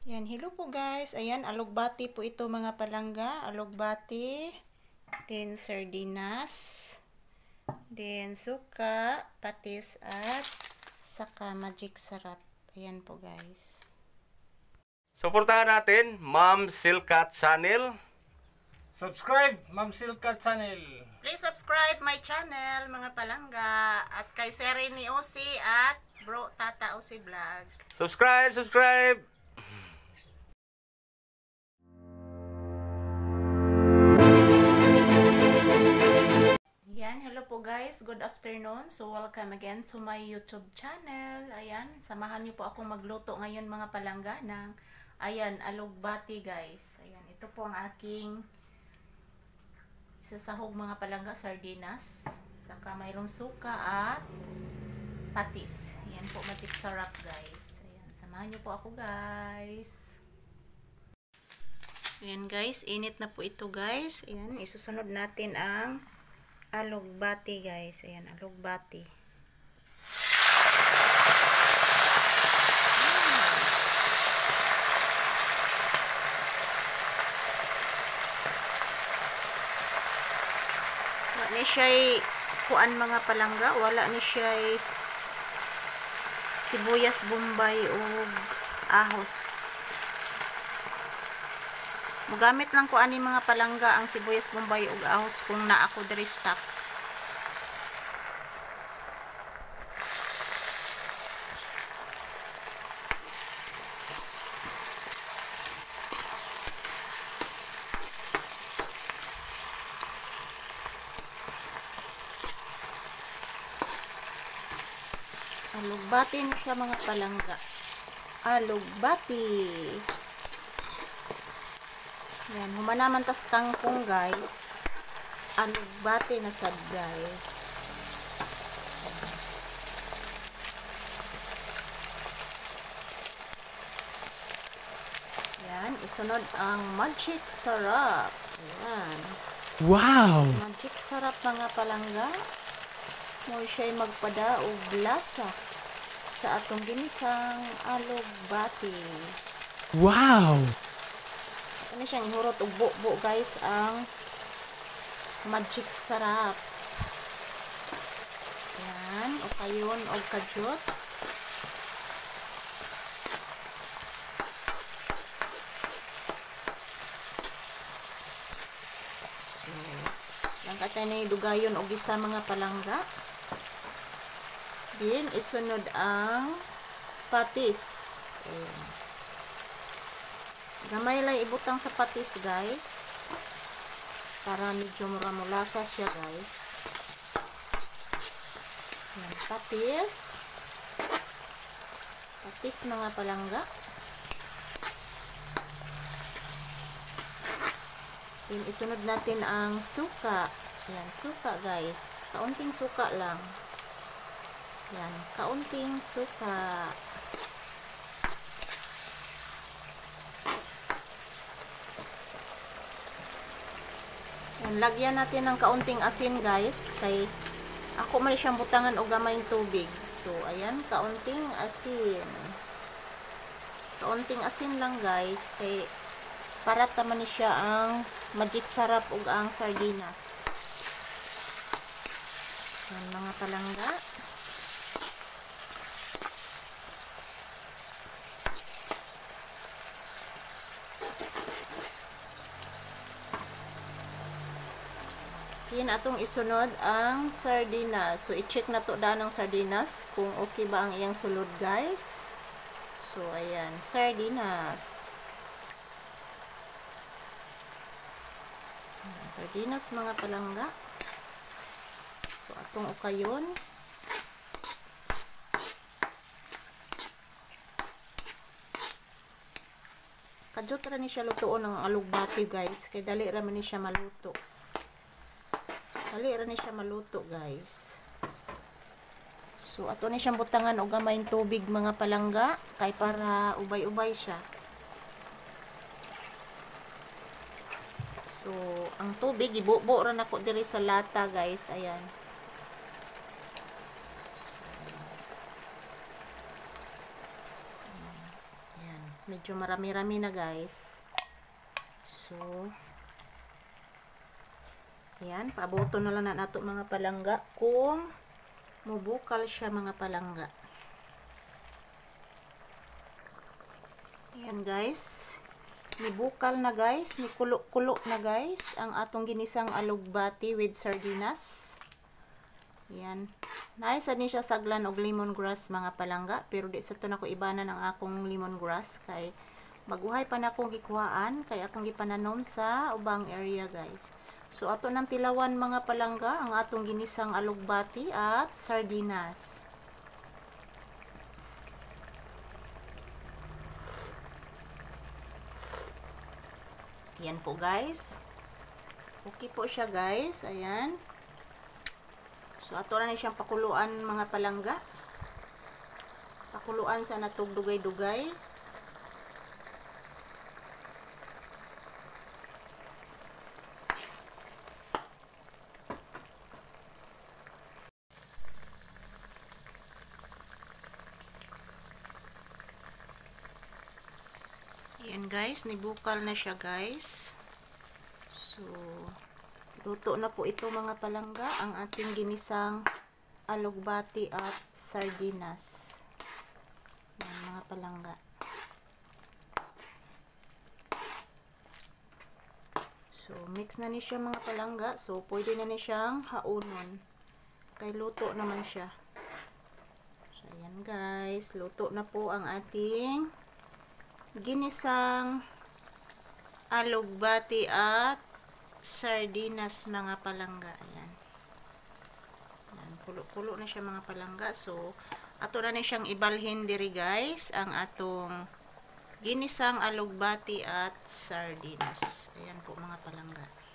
Yan, hello po guys. Ayan, alugbati po ito mga palangga. Alugbati, then sardinas, then suka, patis at saka magic sarap. Ayan po guys. Suportahan natin Ma'am Silka Channel. Subscribe, Ma'am Silka Channel. Please subscribe my channel mga palangga at kay Sereni Osi at Bro Tata Osi Vlog. Subscribe! Ayan, hello po guys. Good afternoon. So, welcome again to my YouTube channel. Ayan, samahan niyo po akong magluto ngayon mga palangga ng, ayan, alugbati guys. Ayan, ito po ang aking sasahog mga palangga, sardinas. Saka mayroong suka at patis. Ayan po, magic sarap guys. Ayan, samahan niyo po ako guys. Ayan guys, init na po ito guys. Ayan, isusunod natin ang alugbati guys. Ayan, alugbati. Wala ni siya'y kuan mga palangga. Wala ni siya'y sibuyas bombay o ahos. Mugamit lang ko ani mga palangga ang sibuyas bombay ug ahos kung naa ko diri stock. Alugbati na siya mga palangga. Alugbati. Yan, humanaman tas kangkong guys. Alugbati na sad guys. Yan, isunod ang magic sarap. Yan. Wow! Magic sarap mga palangga. Mo siya'y magpada og lasa sa atong ginisang alugbati. Wow! Ano siyang ihurot og buo guys ang magic sarap. Yan, o kayon og kajot. So, lang katay na dugayon og isa mga palangga. Then isunod ang patis. Ayan. Gamay lang ibutang sa patis guys para medyo mura-mulasa siya guys. Yan, patis mga palangga. Then isunod natin ang suka. Yan, suka guys, kaunting suka lang. Yan, kaunting suka. Yan, lagyan natin ng kaunting asin guys. Kay ako man siyang butangan o gamayng tubig. So, ayan, kaunting asin. Kaunting asin lang guys. Kay para taman ni siya ang magic sarap ug ang sardinas. Yan, mga palangga. Yan atong isunod ang sardinas. So, i-check na to daan ng sardinas kung okay ba ang iyang sulod guys. So, ayan, sardinas. Sardinas mga palangga. So, atong ukayon. Kajot ra ni siya lutoon ng alugbati guys. Kay dali ra man ni siya maluto. Dali ra ni siya maluto guys. So, ato ni siyang butangan og gamayng tubig mga palangga. Kay para ubay-ubay siya. So, ang tubig, ibubo ra nako diri sa lata guys. Ayan. Ayan. Medyo marami-rami na guys. So, ayan, paaboto na lang na nato mga palangga kung mubukal siya mga palangga. Ayan guys, nibukal na guys, nikulo-kulo na guys ang atong ginisang alugbati with sardinas. Ayan, nice ani siya saglan og lemongrass mga palangga, pero di sa to nako ibanan ang akong lemongrass kay maguhay pa na akong gikuhaan kay akong gipananom sa ubang area guys. So ato nang tilawan mga palangga ang atong ginisang alugbati at sardinas. Yan po guys. Okay po siya guys. Ayan. So ato na siyang pakuluan mga palangga. Pakuluan sa natog dugay-dugay. Ayan guys, nibukal na siya guys. So, luto na po ito mga palangga, ang ating ginisang alugbati at sardinas. Ayan mga palangga. So, mix na ni siya mga palangga. So, pwede na ni siyang haunon. Kay luto naman siya. So, ayan guys, luto na po ang ating ginisang alugbati at sardinas mga palangga. Ayan. Ayan, kulo-kulo na siya mga palangga. So, ato na siyang ibalhin diri guys ang atong ginisang alugbati at sardinas. Ayan po mga palangga.